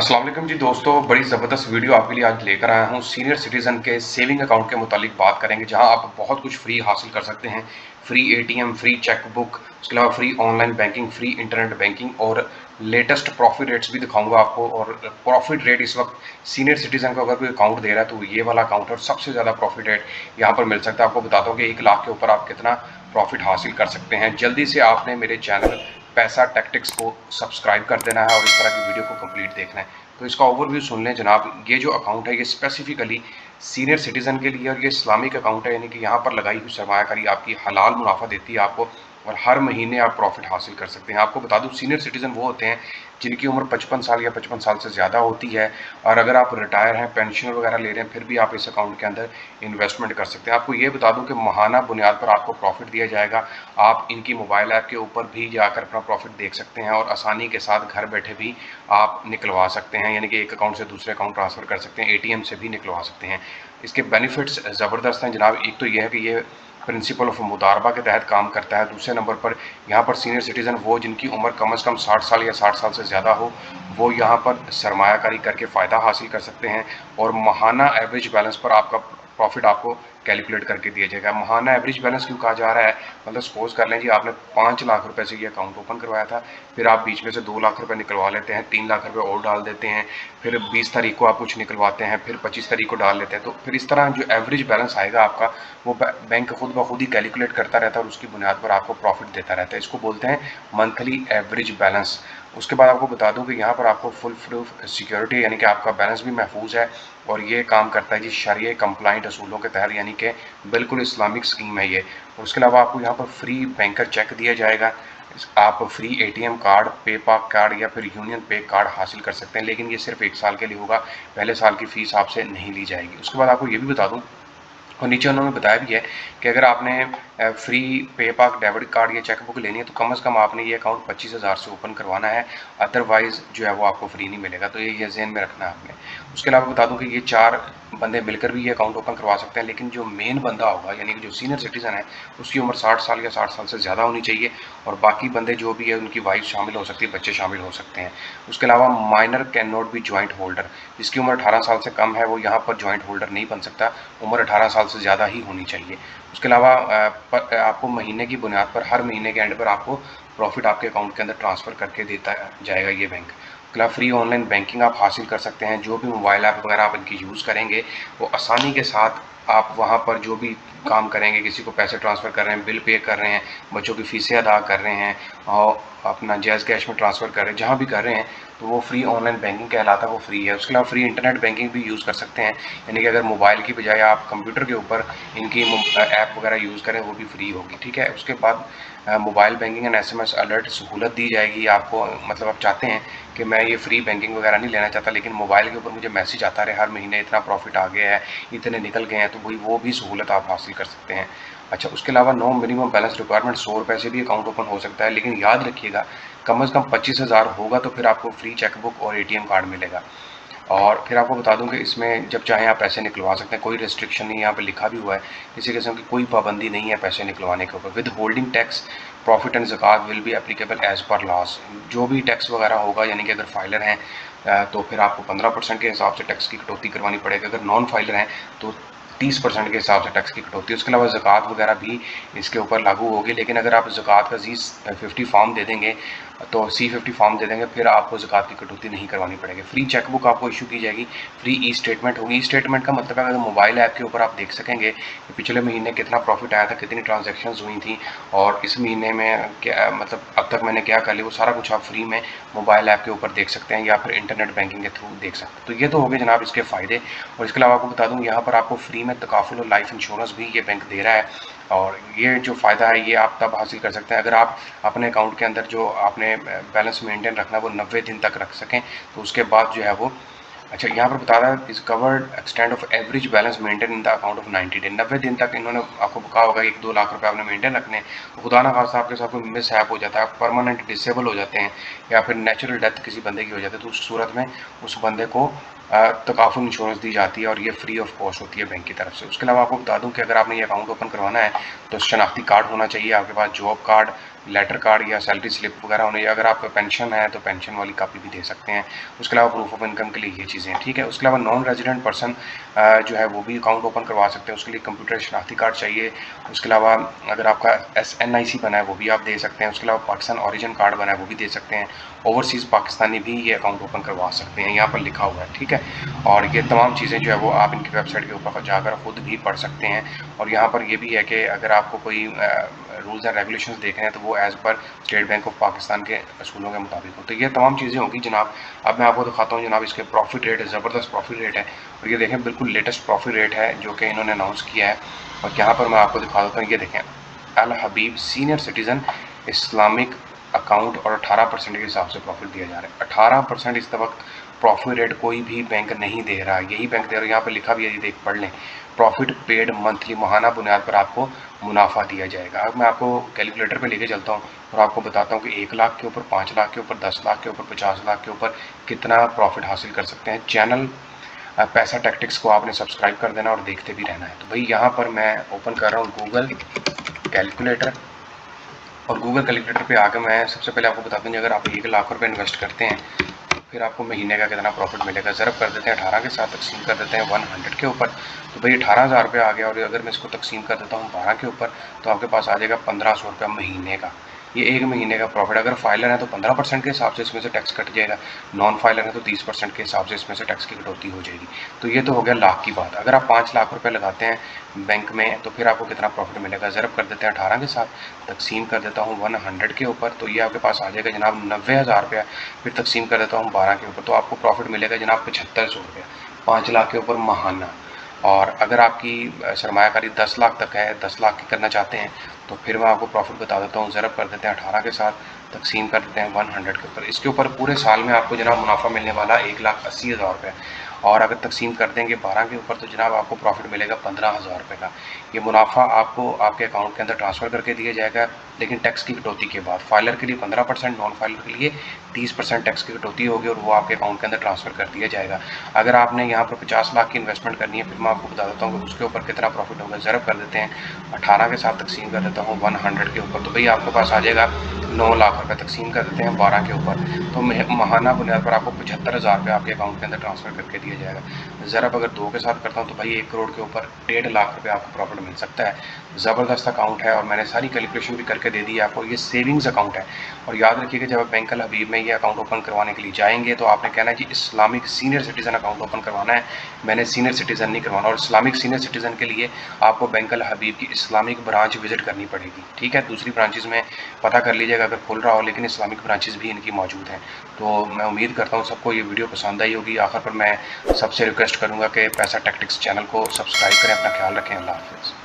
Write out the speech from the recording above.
अस्सलाम वालेकुम जी दोस्तों, बड़ी ज़बरदस्त वीडियो आपके लिए आज लेकर आया हूँ। सीनियर सिटीज़न के सेविंग अकाउंट के मुतालिक बात करेंगे, जहाँ आप बहुत कुछ फ्री हासिल कर सकते हैं। Free ATM, free cheque book, उसके अलावा free online banking, free internet banking और लेटेस्ट प्रॉफिट रेट्स भी दिखाऊंगा आपको। और प्रॉफिट रेट इस वक्त सीनियर सिटीज़न को अगर कोई अकाउंट दे रहा है तो ये वाला अकाउंट है और सबसे ज़्यादा प्रॉफिट रेट यहाँ पर मिल सकता है। आपको बताता हूँ कि 1 लाख के ऊपर आप कितना प्रॉफिट हासिल कर सकते हैं। जल्दी से आपने मेरे चैनल पैसा टैक्टिक्स को सब्सक्राइब कर देना है और इस तरह की वीडियो को कंप्लीट देखना है। तो इसका ओवरव्यू सुन लें जनाब। ये जो अकाउंट है ये स्पेसिफिकली सीनियर सिटीजन के लिए और ये इस्लामिक अकाउंट है, यानी कि यहाँ पर लगाई हुई सरमायाकारी आपकी हलाल मुनाफा देती है आपको और हर महीने आप प्रॉफिट हासिल कर सकते हैं। आपको बता दूं, सीनियर सिटीजन वो होते हैं जिनकी उम्र 55 साल या 55 साल से ज़्यादा होती है और अगर आप रिटायर हैं, पेंशन वगैरह ले रहे हैं, फिर भी आप इस अकाउंट के अंदर इन्वेस्टमेंट कर सकते हैं। आपको ये बता दूं कि माहाना बुनियाद पर आपको प्रॉफिट दिया जाएगा। आप इनकी मोबाइल ऐप के ऊपर भी जाकर अपना प्रॉफिट देख सकते हैं और आसानी के साथ घर बैठे भी आप निकलवा सकते हैं, यानी कि एक अकाउंट से दूसरे अकाउंट ट्रांसफ़र कर सकते हैं, एटीएम से भी निकलवा सकते हैं। इसके बेनिफिट्स ज़बरदस्त हैं जनाब। एक तो यह है कि ये प्रिंसिपल ऑफ मुदारबा के तहत काम करता है। दूसरे नंबर पर यहाँ पर सीनियर सिटीज़न वो जिनकी उम्र कम से कम 60 साल या 60 साल से ज़्यादा हो, वो यहाँ पर सरमायाकारी करके फ़ायदा हासिल कर सकते हैं और माहाना एवरेज बैलेंस पर आपका प्रॉफिट आपको कैलकुलेट करके दिया जाएगा। माहाना एवरेज बैलेंस क्यों कहा जा रहा है? मतलब सपोज कर लें जी, आपने 5 लाख रुपए से ये अकाउंट ओपन करवाया था, फिर आप बीच में से 2 लाख रुपए निकलवा लेते हैं, 3 लाख रुपए और डाल देते हैं, फिर 20 तारीख को आप कुछ निकलवाते हैं, फिर 25 तारीख को डाल लेते हैं, तो फिर इस तरह जो एवरेज बैलेंस आएगा आपका, वो बैंक खुद ब खुद ही कैलकुलेट करता रहता है और उसकी बुनियाद पर आपको प्रॉफिट देता रहता है। इसको बोलते हैं मंथली एवरेज बैलेंस। उसके बाद आपको बता दूं कि यहाँ पर आपको फुल प्रूफ सिक्योरिटी, यानी कि आपका बैलेंस भी महफूज है और ये काम करता है जी शरिया कंप्लाइंट असूलों के तहत, यानी कि बिल्कुल इस्लामिक स्कीम है ये। उसके अलावा आपको यहाँ पर फ्री बैंकर चेक दिया जाएगा। आप free ATM card, PayPal card या फिर यूनियन पे कार्ड हासिल कर सकते हैं, लेकिन ये सिर्फ 1 साल के लिए होगा। पहले साल की फीस आपसे नहीं ली जाएगी। उसके बाद आपको ये भी बता दूं, और नीचे उन्होंने बताया भी है कि अगर आपने फ्री पेपाल डेबिट कार्ड या चेकबुक लेनी है तो कम से कम आपने ये अकाउंट 25,000 से ओपन करवाना है, अदरवाइज जो है वो आपको फ्री नहीं मिलेगा। तो ये ज़हन में रखना है आपने। उसके अलावा बता दूं कि ये 4 बंदे मिलकर भी ये अकाउंट ओपन करवा सकते हैं, लेकिन जो मेन बंदा होगा, यानी कि जो सीनियर सिटीजन है, उसकी उम्र 60 साल या 60 साल से ज़्यादा होनी चाहिए और बाकी बंदे जो भी है उनकी वाइफ शामिल हो सकती है, बच्चे शामिल हो सकते हैं। उसके अलावा minor can not be joint holder, जिसकी उम्र 18 साल से कम है वो यहाँ पर जॉइंट होल्डर नहीं बन सकता, उम्र 18 साल से ज़्यादा ही होनी चाहिए। उसके अलावा आपको महीने की बुनियाद पर हर महीने के एंड पर आपको प्रॉफिट आपके अकाउंट के अंदर ट्रांसफ़र करके देता जाएगा ये बैंक। उसके अलावा फ्री ऑनलाइन बैंकिंग आप हासिल कर सकते हैं। जो भी मोबाइल ऐप वगैरह आप इनकी यूज़ करेंगे, वो आसानी के साथ आप वहाँ पर जो भी काम करेंगे, किसी को पैसे ट्रांसफ़र कर रहे हैं, बिल पे कर रहे हैं, बच्चों की फ़ीसें अदा कर रहे हैं और अपना जायज़ कैश में ट्रांसफ़र कर रहे हैं, जहाँ भी कर रहे हैं, तो वो फ्री ऑनलाइन बैंकिंग कहलाता है, वो फ्री है। उसके अलावा फ्री इंटरनेट बैंकिंग भी यूज़ कर सकते हैं, यानी कि अगर मोबाइल की बजाय आप कंप्यूटर के ऊपर इनकी ऐप वगैरह यूज़ करें, वो भी फ्री होगी, ठीक है। उसके बाद mobile banking and SMS alert सहूलत दी जाएगी आपको। मतलब आप चाहते हैं कि मैं ये फ्री बैंकिंग वगैरह नहीं लेना चाहता, लेकिन मोबाइल के ऊपर मुझे मैसेज आता रहे हर महीने इतना प्रॉफिट आ गया है, इतने निकल गए हैं, तो वही वो भी सहूलत आप हासिल कर सकते हैं। अच्छा, उसके अलावा नो मिनिमम बैलेंस रिक्वायरमेंट, 100 रुपये से भी अकाउंट ओपन हो सकता है, लेकिन याद रखिएगा कम से कम 25,000 होगा तो फिर आपको फ्री चेकबुक और एटीएम कार्ड मिलेगा। और फिर आपको बता दूं कि इसमें जब चाहें आप पैसे निकलवा सकते हैं, कोई रिस्ट्रिक्शन नहीं है, यहाँ पे लिखा भी हुआ है, किसी किस्म की कोई पाबंदी नहीं है पैसे निकलवाने के ऊपर। Withholding tax profit and zakat will be applicable as per law. जो भी टैक्स वगैरह होगा, यानी कि अगर फाइलर हैं तो फिर आपको 15% के हिसाब से टैक्स की कटौती करवानी पड़ेगी, अगर नॉन फाइलर हैं तो 30% के हिसाब से टैक्स की कटौती। उसके अलावा ज़कात वगैरह भी इसके ऊपर लागू होगी, लेकिन अगर आप ज़कात का C50 फॉर्म दे देंगे, तो C50 फॉर्म दे देंगे, फिर आपको ज़कात की कटौती नहीं करवानी पड़ेगी। फ्री चेकबुक आपको इशू की जाएगी, फ्री ई स्टेटमेंट होगी। ई स्टेटमेंट का मतलब है अगर मोबाइल ऐप के ऊपर आप देख सकेंगे कि पिछले महीने कितना प्रॉफिट आया था, कितनी ट्रांजैक्शंस हुई थी और इस महीने में क्या, मतलब अब तक मैंने क्या कर लिया, वो सारा कुछ आप फ्री में मोबाइल ऐप के ऊपर देख सकते हैं या फिर इंटरनेट बैंकिंग के थ्रू देख सकते हैं। तो ये तो हो गए जनाब इसके फ़ायदे। और इसके अलावा आपको बता दूं, यहाँ पर आपको फ्री में तकाफुल और लाइफ इंश्योरेंस भी ये बैंक दे रहा है और ये जो फ़ायदा है ये आप तब हासिल कर सकते हैं अगर आप अपने अकाउंट के अंदर जो आपने बैलेंस मेंटेन रखना है वो 90 दिन तक रख सकें, तो उसके बाद जो है वो। अच्छा, यहाँ पर बता रहा है इस covered extend of average balance maintain in the account of 90 day. 90 दिन तक इन्होंने आपको कहा होगा 1-2 लाख रुपए आपने मेंटेन रखने, तो खुदा ना खास्ता आपके साथ कोई मिस हैप हो जाता है, आप परमानेंट डिसेबल हो जाते हैं या फिर नेचुरल डेथ किसी बंदे की हो जाती है, तो उस सूरत में उस बंदे को तकाफुल इंश्योरेंस दी जाती है और ये फ्री ऑफ कॉस्ट होती है बैंक की तरफ से। उसके अलावा आपको बता दूं कि अगर आपने ये अकाउंट ओपन करवाना है तो शनाख्ती कार्ड होना चाहिए आपके पास, जॉब कार्ड, लेटर कार्ड या सैलरी स्लिप वगैरह होने। अगर आपका पेंशन है तो पेंशन वाली कापी भी दे सकते हैं। उसके अलावा प्रूफ ऑफ इनकम के लिए ये चीज़ें हैं, ठीक है। उसके अलावा नॉन रेजिडेंट पर्सन जो है वो भी अकाउंट ओपन करवा सकते हैं, उसके लिए कंप्यूटर शनाख्ती कार्ड चाहिए। उसके अलावा अगर आपका NIC बना है वो भी आप दे सकते हैं। उसके अलावा पाकिस्तान ओरिजिन कार्ड बना है वो भी दे सकते हैं। ओवरसीज़ पाकिस्तानी भी ये अकाउंट ओपन करवा सकते हैं, यहाँ पर लिखा हुआ है, ठीक है। और ये तमाम चीज़ें जो है वो आप इनकी वेबसाइट के ऊपर जाकर खुद भी पढ़ सकते हैं। और यहाँ पर ये भी है कि अगर आपको कोई रूल्स एंड रेगुलेशंस देखने हैं तो वो as per state bank of Pakistan के असूलों के मुताबिक हो। तो ये तमाम चीज़ें होंगी जनाब। अब मैं आपको दिखाता हूँ जनाब, इसके प्रॉफिट रेट, ज़बरदस्त प्रॉफिट रेट है। और ये देखें बिल्कुल लेटेस्ट प्रॉफिट रेट है जो कि इन्होंने अनाउंस किया है। और यहाँ पर मैं आपको दिखा देता हूँ, ये देखें, अल हबीब सीनियर सिटीज़न इस्लामिक अकाउंट, और 18% के हिसाब से प्रॉफिट दिया जा रहा है। 18% इस वक्त प्रॉफिट रेट कोई भी बैंक नहीं दे रहा, यही बैंक दे रहा है। यहाँ पर लिखा भी है, देख पढ़ लें, प्रॉफिट पेड मंथली, माहाना बुनियाद पर आपको मुनाफा दिया जाएगा। अब मैं आपको कैलकुलेटर पे लेके चलता हूँ और आपको बताता हूँ कि 1 लाख के ऊपर, 5 लाख के ऊपर, 10 लाख के ऊपर, 50 लाख के ऊपर कितना प्रॉफिट हासिल कर सकते हैं। चैनल पैसा टैक्टिक्स को आपने सब्सक्राइब कर देना और देखते भी रहना है। तो भाई यहाँ पर मैं ओपन कर रहा हूँ गूगल कैलकुलेटर, और गूगल कैलकुलेटर पे आकर मैं सबसे पहले आपको बता दूँ, अगर आप 1 लाख रुपए इन्वेस्ट करते हैं तो फिर आपको महीने का कितना प्रॉफिट मिलेगा। ज़रब कर देते हैं 18 के साथ, तकसीम कर देते हैं 100 के ऊपर, तो भाई 18,000 रुपये आ गया। और अगर मैं इसको तकसीम कर देता हूँ 12 के ऊपर तो आपके पास आ जाएगा 1500 रुपये महीने का। ये एक महीने का प्रॉफिट। अगर फाइलर है तो 15% के हिसाब से इसमें से टैक्स कट जाएगा, नॉन फाइलर है तो 30% के हिसाब से इसमें से टैक्स की कटौती हो जाएगी। तो ये तो हो गया लाख की बात। अगर आप 5 लाख रुपए लगाते हैं बैंक में तो फिर आपको कितना प्रॉफिट मिलेगा। ज़रब कर देते हैं 18 के साथ, तकसीम कर देता हूँ 100 के ऊपर, तो ये आपके पास आ जाएगा जनाब 90,000 रुपया। फिर तकसीम कर देता हूँ 12 के ऊपर, तो आपको प्रॉफिट मिलेगा जनाब 7500 रुपया, 5 लाख के ऊपर महाना। और अगर आपकी सरमायाकारी 10 लाख तक है, 10 लाख की करना चाहते हैं, तो फिर मैं आपको प्रॉफिट बता देता हूँ। ज़रब कर देते हैं 18 के साथ, तकसीम कर देते हैं 100 के ऊपर। इसके ऊपर पूरे साल में आपको जनाब मुनाफा मिलने वाला 1,80,000 रुपये। और अगर तकसीम कर देंगे 12 के ऊपर तो जनाब आपको प्रॉफिट मिलेगा 15,000 रुपये का। ये मुनाफा आपको आपके अकाउंट के अंदर ट्रांसफ़र करके दिया जाएगा, लेकिन टैक्स की कटौती के बाद। फाइलर के लिए 15%, नॉन फाइलर के लिए 30% टैक्स की कटौती होगी और वो आपके अकाउंट के अंदर ट्रांसफ़र कर दिया जाएगा। अगर आपने यहाँ पर 50 लाख की इन्वेस्टमेंट करनी है, फिर मैं आपको बता देता हूँ कि उसके ऊपर कितना प्रॉफिट होगा। ज़रब कर देते हैं 18 के साथ, तकसीम कर देता हूँ 100 के ऊपर, तो भाई आपके पास आ जाएगा 9 लाख रुपये। तकसीम कर देते हैं 12 के ऊपर, तो माहाना बुनियाद पर आपको 75,000 रुपये आपके अकाउंट के अंदर ट्रांसफ़र करके दिया जाएगा। ज़रब अगर 2 के साथ करता हूँ तो भाई 1 करोड़ के ऊपर 1.5 लाख रुपये आपको प्रॉफिट मिल सकता है। ज़बरदस्त अकाउंट है और मैंने सारी कैलकुलेशन भी करके दे दी है आपको। ये सेविंग्स अकाउंट है। और याद रखिए कि जब आप बैंक अल हबीब में ये अकाउंट ओपन करवाने के लिए जाएंगे तो आपने कहना है कि Islamic senior citizen account open करवाना है, मैंने सीनियर सिटीज़न नहीं करवाना। और इस्लामिक सीनियर सिटीज़न के लिए आपको बैंक अल हबीब की इस्लामिक ब्रांच विजिट करनी पड़ेगी, ठीक है। दूसरी ब्रांचेज़ में पता कर लीजिएगा अगर खुल रहा हो, लेकिन इस्लामिक ब्रांचेज़ भी इनकी मौजूद हैं। तो मैं उम्मीद करता हूँ सबको ये वीडियो पसंद आई होगी। आखिर पर मैं सबसे रिक्वेस्ट करूँगा कि पैसा टैक्टिक्स चैनल को सब्सक्राइब करें। अपना ख्याल रखें। अल्लाह हाफ़िज़।